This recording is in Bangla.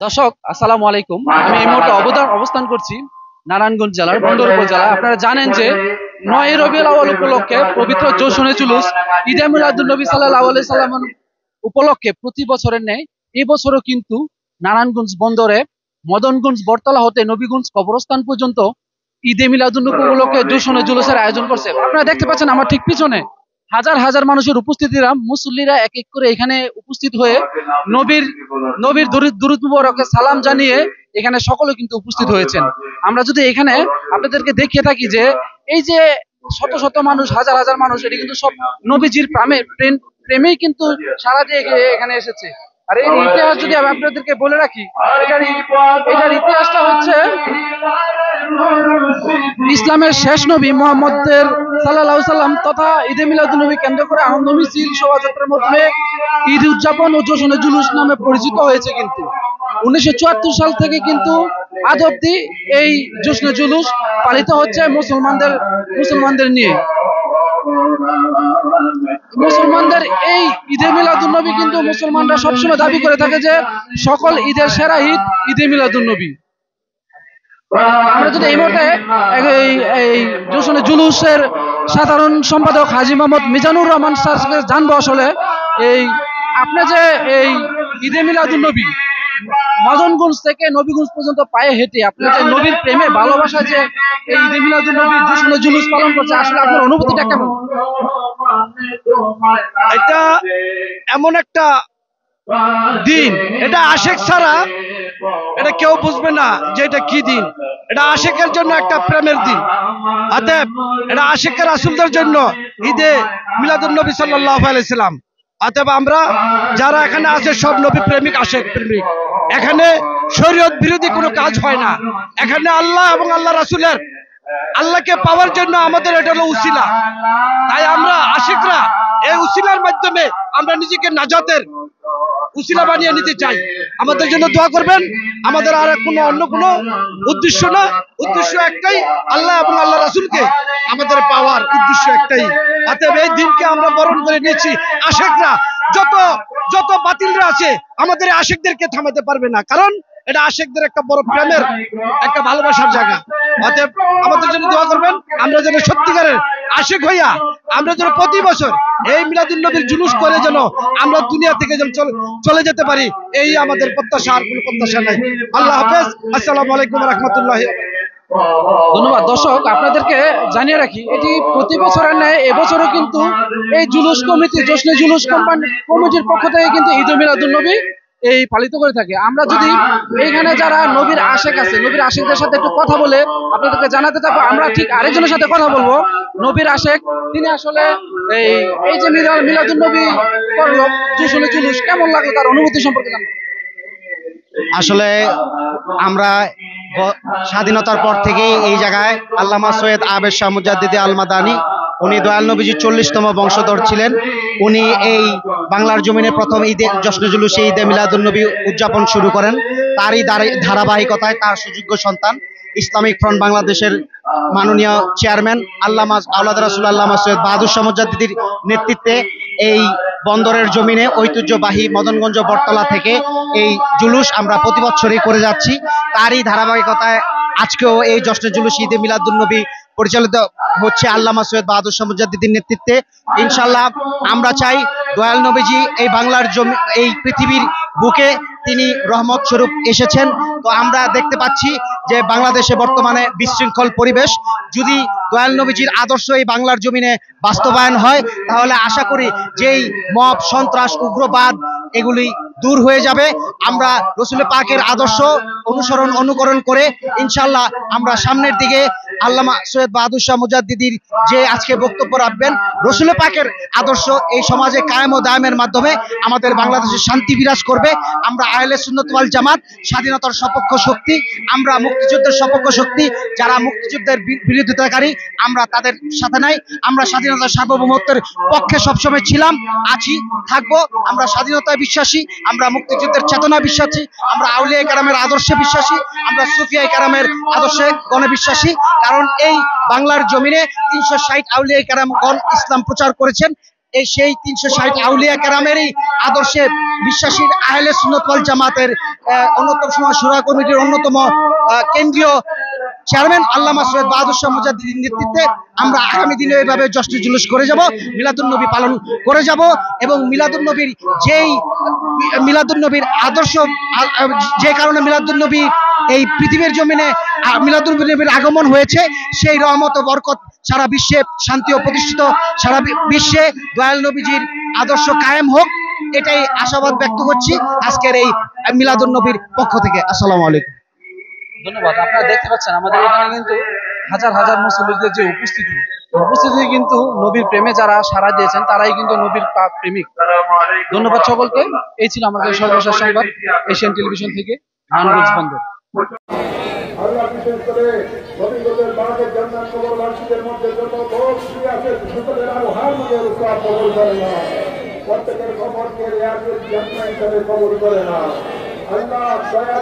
দর্শক আসসালামু আলাইকুম। আমি এই মুহূর্তে অবস্থান করছি নারায়ণগঞ্জ জেলার বন্দর উপজেলা। আপনারা জানেন যে ৯ রবিউল আউয়াল উপলক্ষে পবিত্র জশ্নে জুলুস ঈদে মিলাদুন নবী সাল্লাল্লাহু আলাইহি সাল্লাম উপলক্ষে প্রতি বছরের ন্যায় এই বছরও কিন্তু নারায়ণগঞ্জ বন্দরে মদনগঞ্জ বটতলা হতে নবীগঞ্জ কবরস্থান পর্যন্ত ঈদে মিলাদুন নবী উপলক্ষে জশ্নে জুলুসের আয়োজন করছে। আপনারা দেখতে পাচ্ছেন আমার ঠিক পিছনে হাজার হাজার মানুষের উপস্থিতিরা, মুসল্লিরা এক এক করে এখানে উপস্থিত হয়ে নবীর নবীর দুরূদ মুবারকে সালাম জানিয়ে এখানে সকলে কিন্তু উপস্থিত হয়েছেন। আমরা যদি এখানে আপনাদেরকে দেখিয়ে থাকি যে এই যে শত শত মানুষ, হাজার হাজার মানুষ, এটি কিন্তু সব নবীজির প্রেমেই কিন্তু সারা দিয়ে এখানে এসেছে। আর এই ইতিহাস যদি আমি আপনাদেরকে বলে রাখি, এটার ইতিহাসটা হচ্ছে ইসলামের শেষ নবী মুহাম্মদের সাল্লাল্লাহু সাল্লাম তথা ঈদে মিলাদুন নবী কেন্দ্র করে আনন্দ মিছিল, শোভাযাত্রার মাধ্যমে ঈদ উদযাপন ও জশ্নে জুলুস নামে পরিচিত হয়েছে। কিন্তু 1974 সাল থেকে কিন্তু আজ অব্দি এই জশ্নে জুলুস পালিত হচ্ছে মুসলমানদের নিয়ে। মুসলমানদের এই ঈদে মিলাদুন নবী কিন্তু মুসলমানরা সবসময় দাবি করে থাকে যে সকল ঈদের সেরা ঈদ ঈদে মিলাদুন নবী। আমরা যদি এই মুহূর্তে এই জশ্নে জুলুসের সাধারণ সম্পাদক হাজী মোহাম্মদ মিজানুর রহমান স্যারকে জানবো, আসলে এই আপনি যে এই ঈদে মিলাদুন নবী মদনগঞ্জ থেকে নবীগঞ্জ পর্যন্ত পায়ে হেঁটে আপনার যে নবীর প্রেমে ভালোবাসা যে এই ঈদে মিলাদুন নবী জশ্নে জুলুস পালন করছে, আসলে আপনার অনুভূতিটা কেমন? এটা এমন একটা দিন, এটা আশেক ছাড়া এটা কেউ বুঝবে না যে এটা কি দিন। এটা আশেকের জন্য একটা প্রেমের দিন। অতএব এটা আশেকের রাসূলদের জন্য ঈদে মিলাদুন নবী সাল্লাল্লাহু আলাইহি সাল্লাম। অতএব আমরা যারা এখানে আছে সব নবী প্রেমিক, আশেক প্রেমিক। এখানে শরীয়ত বিরোধী কোনো কাজ হয় না। এখানে আল্লাহ এবং আল্লাহ রাসূলের আল্লাহকে পাওয়ার জন্য আমাদের এটা হলো উসিলা। তাই আমরা আশিকরা এই উসিলার মাধ্যমে আমরা নিজেকে নাজাতের উসিলা বানিয়ে নিতে চাই। আমাদের জন্য দোয়া করবেন। আমাদের আর অন্য কোনো উদ্দেশ্য না, উদ্দেশ্য একটাই, আল্লাহ এবং আল্লাহ রাসূলকে আমাদের পাওয়ার উদ্দেশ্য একটাই। অতএব এই দিনকে আমরা বরণ করে নিয়েছি। আশিকরা যত বাতিলরা আছে আমাদের আশিকদেরকে থামাতে পারবে না, কারণ এটা আশিকদের একটা বড় প্রেমের, একটা ভালোবাসার জায়গা। অতএব আমাদের জন্য দোয়া করবেন। আমরা যেন সত্যিকারের আশিক হইয়া আমরা যেন প্রতি বছর এই মিলাদুন নবীর জুলুস করে যেন আমরা দুনিয়া থেকে যেন চলে যেতে পারি, এই আমাদের প্রত্যাশা, আর কোনো প্রত্যাশা নাই। আল্লাহ হাফেজ। আসসালামু আলাইকুম ওয়া রাহমাতুল্লাহি। ধন্যবাদ। দর্শক আপনাদেরকে জানিয়ে রাখি, এটি প্রতি বছরের ন্যায় এবছরও কিন্তু এই জুলুস কমিটি, জশ্নে জুলুস কমিটির পক্ষ থেকে কিন্তু ঈদে মিলাদুন নবী এই পালিত করে থাকে। আমরা যদি এইখানে যারা নবীর আশেক আছে, নবীর আশেকদের সাথে একটু কথা বলে আপনাদেরকে জানাতে থাকবো। আমরা ঠিক আরেকজনের সাথে কথা বলবো, নবীর আশেক, তিনি আসলে এই যে মিলাদুন নবী করলো, জশ্নে জুলুস কেমন লাগলো, তার অনুভূতি সম্পর্কে জানবো। আসলে আমরা স্বাধীনতার পর থেকেই এই জায়গায় আল্লামা সৈয়দ আবেদ শাহ মুজাদ্দিদি আল মাদানী, উনি দয়াল নবীজির 40তম বংশধর ছিলেন। উনি এই বাংলার জমিনে প্রথম ঈদে জশ্নে জুলুসে ঈদে মিলাদুন নবী উদযাপন শুরু করেন। তারই ধারাবাহিকতায় তার সুযোগ্য সন্তান ইসলামিক ফ্রন্ট বাংলাদেশের মাননীয় চেয়ারম্যান আল্লামা আওলাদ রাসূল আল্লামা সৈয়দ বাহাদুর শাহ মুজাদ্দিদির নেতৃত্বে এই বন্দরের জমিনে ঐতিহ্যবাহী মদনগঞ্জ বটতলা থেকে এই জুলুস আমরা প্রতি বছরই করে যাচ্ছি। তারই ধারাবাহিকতায় আজকেও এই জশ্নে জুলুস ঈদে মিলাদুন নবী পরিচালিত হচ্ছে আল্লামা সৈয়দ বাহাদুর শাহ মুজাদ্দিদির নেতৃত্বে। ইনশাআল্লাহ আমরা চাই দয়াল নবীজি এই বাংলার জমি, এই পৃথিবীর বুকে তিনি রহমত স্বরূপ এসেছেন। তো আমরা দেখতে পাচ্ছি যে বাংলাদেশে বর্তমানে বিশৃঙ্খল পরিবেশ। যদি দয়াল নবীজির আদর্শ এই বাংলার জমিনে বাস্তবায়ন হয়, তাহলে আশা করি যেই মব, সন্ত্রাস, উগ্রবাদ এগুলি দূর হয়ে যাবে। আমরা রসুল পাকের আদর্শ অনুকরণ করে ইনশাআল্লাহ আমরা সামনের দিকে আল্লামা সৈয়দ বাহাদুর শাহ মুজাদ্দিদির যে আজকে বক্তব্য রাখবেন, রসুল পাকের আদর্শ এই সমাজে কায়েম ও দায়েমের মাধ্যমে আমাদের বাংলাদেশে শান্তি বিরাজ করবে। আমরা আহলে সুন্নাত ওয়াল জামাত স্বাধীনতার সপক্ষ শক্তি, আমরা মুক্তিযুদ্ধের সপক্ষ শক্তি। যারা মুক্তিযুদ্ধের বিরোধিতাকারী আমরা তাদের সাথে নাই। আমরা স্বাধীনতার সার্বভৌমত্বের পক্ষে সবসময় ছিলাম, আছি, থাকবো। আমরা স্বাধীনতায় বিশ্বাসী, আমরা মুক্তিযুদ্ধের চেতনা বিশ্বাসী, আমরা আউলিয়া কেরামের আদর্শে বিশ্বাসী, আমরা সুফিয়া কেরামের আদর্শে গণে বিশ্বাসী। কারণ এই বাংলার জমিনে 360 আউলিয়া কেরামগণ ইসলাম প্রচার করেছেন। সেই 360 আউলিয়া কেরামেরই আদর্শে বিশ্বাসী আহলে সুন্নাত ওয়াল জামাতের অন্যতম শুরা কমিটির অন্যতম কেন্দ্রীয় চেয়ারম্যান আল্লামা সৈয়দ বাহাদুর শাহ মুজাদ্দিদের নেতৃত্বে আমরা আগামী দিনে এইভাবে জশ্ন জুলুস করে যাব, মিলাদুন্নবী পালন করে যাব এবং মিলাদুন্নবীর আদর্শ যে কারণে মিলাদুন্নবী এই পৃথিবীর জমিনে মিলাদুন্নবীর আগমন হয়েছে, সেই রহমত ও বরকত সারা বিশ্বে শান্তি ও প্রতিষ্ঠিত সারা বিশ্বে দয়াল নবীজির আদর্শ কায়েম হোক, এটাই আশাবাদ ব্যক্ত করছি আজকের এই মিলাদুন্নবীর পক্ষ থেকে। আসসালামু আলাইকুম। ধন্যবাদ। আপনারা দেখতে পাচ্ছেন আমাদের এখানে কিন্তু হাজার হাজার মুসল্লিদের যে উপস্থিতি কিন্তু নবীর প্রেমে যারা সাড়া দিয়েছেন তারাই কিন্তু নবীর প্রেমিক। ধন্যবাদ সকলকে। এই ছিল আমাদের সর্বশেষ সংবাদ এশিয়ান টেলিভিশন থেকে নারায়ণগঞ্জ বন্দর। আল্লাহ বিশেষ করে নবীদের বাগের জান্নাত কবরবাসীদের মধ্যে যত লোক শুয়ে আছে সুতরাং আরো হার মধ্যে কবর করে না, প্রত্যেকের কবরকে রিয়াজের জান্নাত হিসেবে কবর করে না। আল্লাহ দয়া